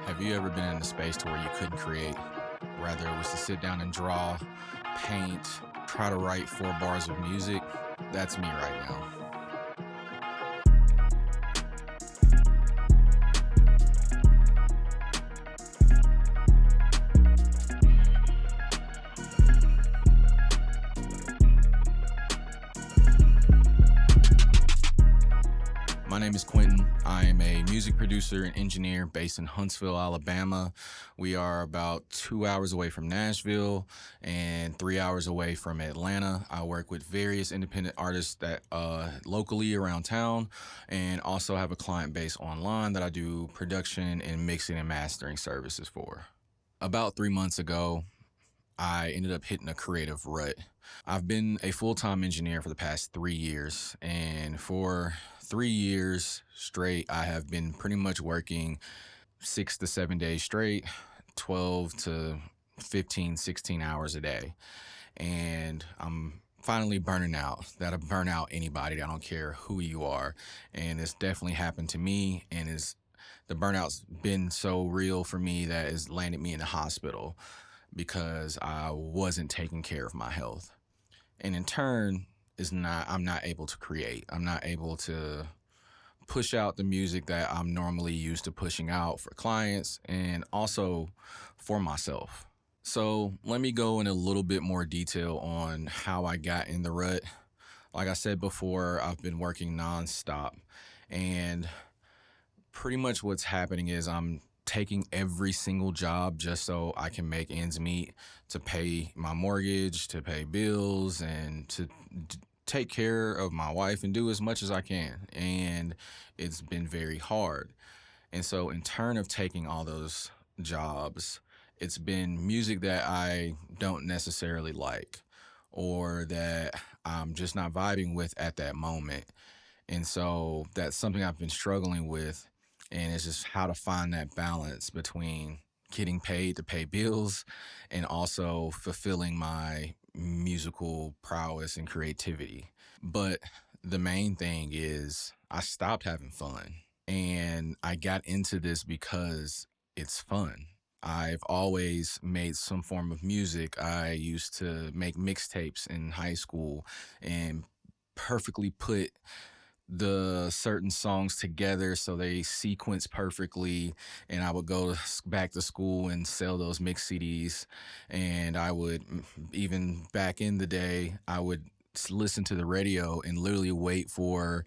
Have you ever been in a space to where you couldn't create? Rather it was to sit down and draw, paint, try to write 4 bars of music? That's me right now. My name is Quentin. I am a music producer and engineer based in Huntsville, Alabama. We are about 2 hours away from Nashville and 3 hours away from Atlanta. I work with various independent artists that locally around town, and also have a client base online that I do production and mixing and mastering services for. About 3 months ago, I ended up hitting a creative rut. I've been a full-time engineer for the past 3 years, and for 3 years straight, I have been pretty much working 6 to 7 days straight, 12 to 15, 16 hours a day. And I'm finally burning out. That'll burn out anybody. I don't care who you are. And it's definitely happened to me, and the burnout's been so real for me that it's landed me in the hospital because I wasn't taking care of my health. And in turn, I'm not able to create. I'm not able to push out the music that I'm normally used to pushing out for clients and also for myself. So let me go in a little bit more detail on how I got in the rut. Like I said before, I've been working nonstop, and pretty much what's happening is I'm taking every single job just so I can make ends meet, to pay my mortgage, to pay bills, and to take care of my wife and do as much as I can. And it's been very hard. And so in turn of taking all those jobs, it's been music that I don't necessarily like, or that I'm just not vibing with at that moment. And so that's something I've been struggling with. And it's just how to find that balance between getting paid to pay bills and also fulfilling my musical prowess and creativity. But the main thing is I stopped having fun, and I got into this because it's fun. I've always made some form of music. I used to make mixtapes in high school and perfectly put the certain songs together so they sequence perfectly, and I would go back to school and sell those mix CDs. And I would, even back in the day, I would listen to the radio and literally wait for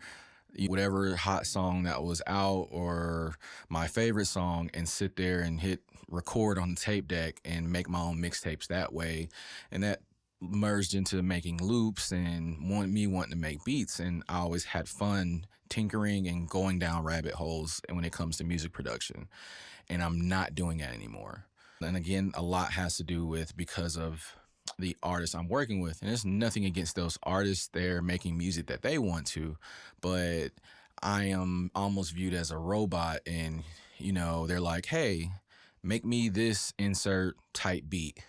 whatever hot song that was out or my favorite song, and sit there and hit record on the tape deck and make my own mixtapes that way. And that merged into making loops and me wanting to make beats. And I always had fun tinkering and going down rabbit holes when it comes to music production. And I'm not doing that anymore. And again, a lot has to do with because of the artists I'm working with. And there's nothing against those artists. They're making music that they want to, but I am almost viewed as a robot. And, they're like, hey, make me this insert type beat.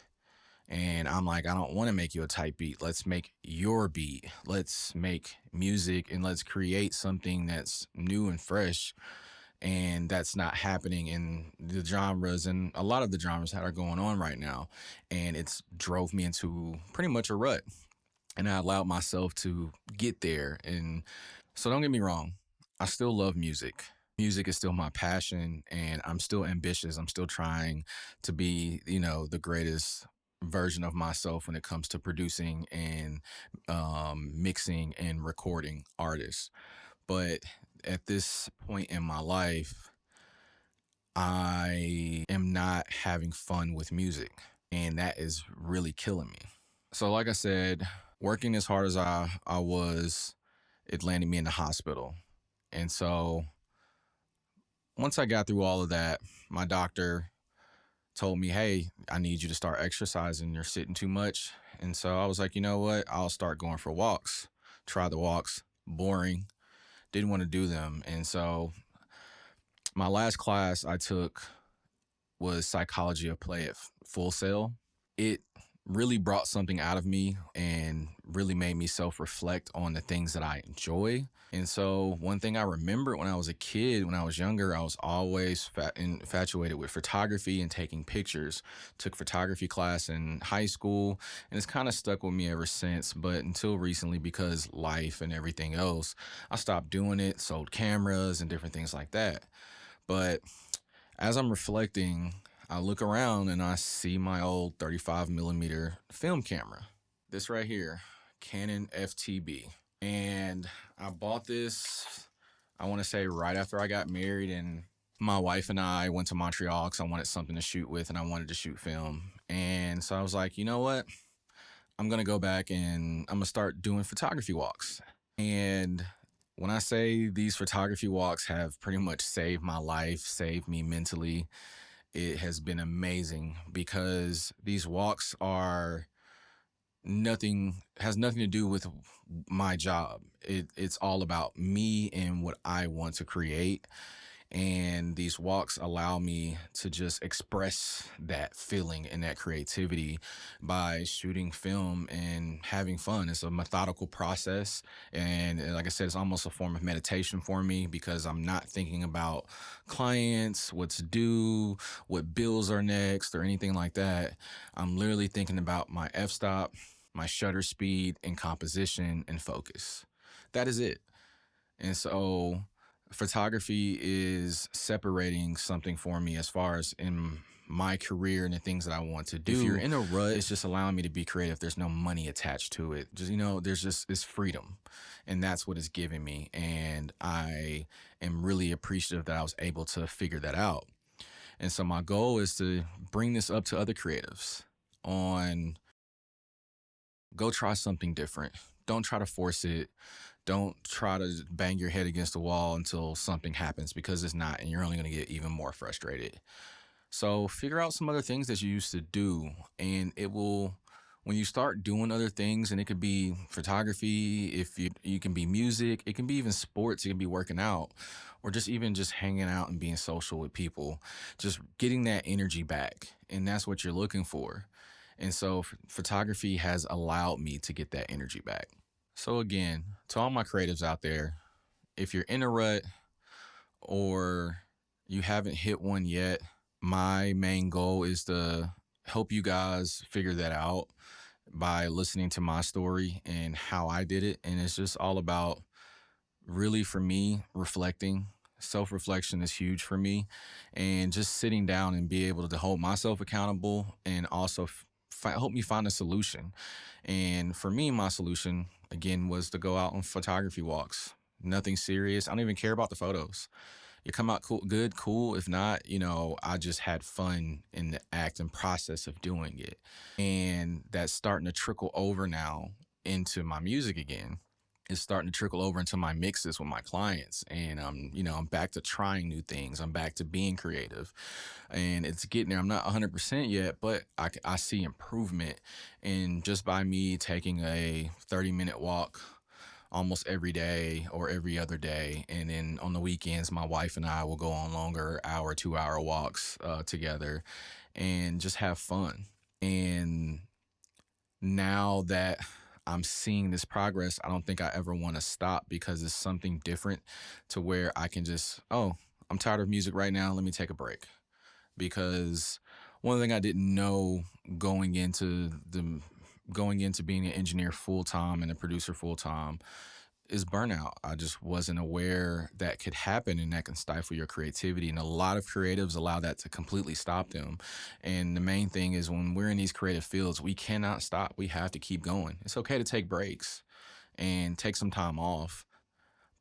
And I'm like, I don't want to make you a type beat. Let's make your beat. Let's make music and let's create something that's new and fresh. And that's not happening in the genres and a lot of the genres that are going on right now. And it's drove me into pretty much a rut. And I allowed myself to get there. And so don't get me wrong, I still love music. Music is still my passion, and I'm still ambitious. I'm still trying to be, the greatest version of myself when it comes to producing and mixing and recording artists. But at this point in my life, I am not having fun with music, and that is really killing me. So like I said, working as hard as I was, it landed me in the hospital. And so once I got through all of that, my doctor told me, hey, I need you to start exercising. You're sitting too much. And so I was like, you know what? I'll start going for walks. Try the walks. Boring. Didn't want to do them. And so my last class I took was Psychology of Play at Full Sail. It really brought something out of me and really made me self reflect on the things that I enjoy. And so, one thing I remember when I was a kid, when I was younger, I was always infatuated with photography and taking pictures. Took photography class in high school, and it's kind of stuck with me ever since. But until recently, because life and everything else, I stopped doing it, sold cameras and different things like that. But as I'm reflecting, I look around and I see my old 35 millimeter film camera. This right here, Canon FTB. And I bought this, I want to say right after I got married, and my wife and I went to Montreal because I wanted something to shoot with and I wanted to shoot film. And so I was like, you know what? I'm going to go back and I'm going to start doing photography walks. And when I say these photography walks have pretty much saved my life, saved me mentally, it has been amazing because these walks are has nothing to do with my job. It's all about me and what I want to create. And these walks allow me to just express that feeling and that creativity by shooting film and having fun. It's a methodical process. And like I said, it's almost a form of meditation for me because I'm not thinking about clients, what's due, what bills are next, or anything like that. I'm literally thinking about my f-stop, my shutter speed, and composition and focus. That is it. And so photography is separating something for me as far as in my career and the things that I want to do. If you're in a rut, it's just allowing me to be creative. There's no money attached to it. Just, there's just it's freedom. And that's what it's giving me. And I am really appreciative that I was able to figure that out. And so my goal is to bring this up to other creatives on go try something different. Don't try to force it. Don't try to bang your head against the wall until something happens because it's not, and you're only going to get even more frustrated. So figure out some other things that you used to do, and it will, when you start doing other things, and it could be photography, if you can be music, it can be even sports, it can be working out, or just even just hanging out and being social with people, just getting that energy back, and that's what you're looking for. And so photography has allowed me to get that energy back. So again, to all my creatives out there, if you're in a rut or you haven't hit one yet, my main goal is to help you guys figure that out by listening to my story and how I did it. And it's just all about, really for me, reflecting. Self-reflection is huge for me, and just sitting down and be able to hold myself accountable and also help me find a solution. And for me, my solution, again, was to go out on photography walks. Nothing serious. I don't even care about the photos. You come out cool, good, cool. If not, I just had fun in the act and process of doing it. And that's starting to trickle over now into my music again. It's starting to trickle over into my mixes with my clients. And I'm back to trying new things. I'm back to being creative. And it's getting there. I'm not 100% yet, but I see improvement. And just by me taking a 30-minute walk almost every day or every other day. And then on the weekends, my wife and I will go on longer 2-hour walks together and just have fun. And now that I'm seeing this progress, I don't think I ever want to stop because it's something different to where I can just, I'm tired of music right now. Let me take a break. Because one thing I didn't know going into being an engineer full time and a producer full time is burnout. I just wasn't aware that could happen and that can stifle your creativity. And a lot of creatives allow that to completely stop them. And the main thing is when we're in these creative fields, we cannot stop. We have to keep going. It's okay to take breaks and take some time off,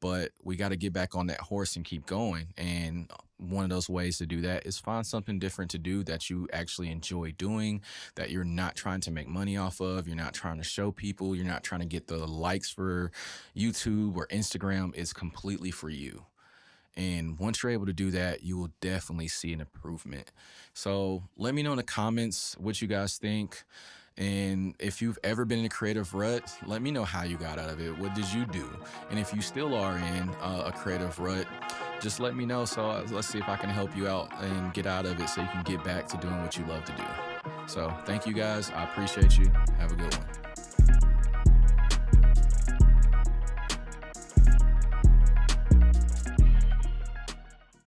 but we got to get back on that horse and keep going. And one of those ways to do that is find something different to do that you actually enjoy doing, that you're not trying to make money off of. You're not trying to show people. You're not trying to get the likes for YouTube or Instagram. It's completely for you. And once you're able to do that, you will definitely see an improvement. So let me know in the comments what you guys think. And if you've ever been in a creative rut, let me know how you got out of it. What did you do? And if you still are in a creative rut, just let me know. So let's see if I can help you out and get out of it so you can get back to doing what you love to do. So thank you guys. I appreciate you. Have a good one.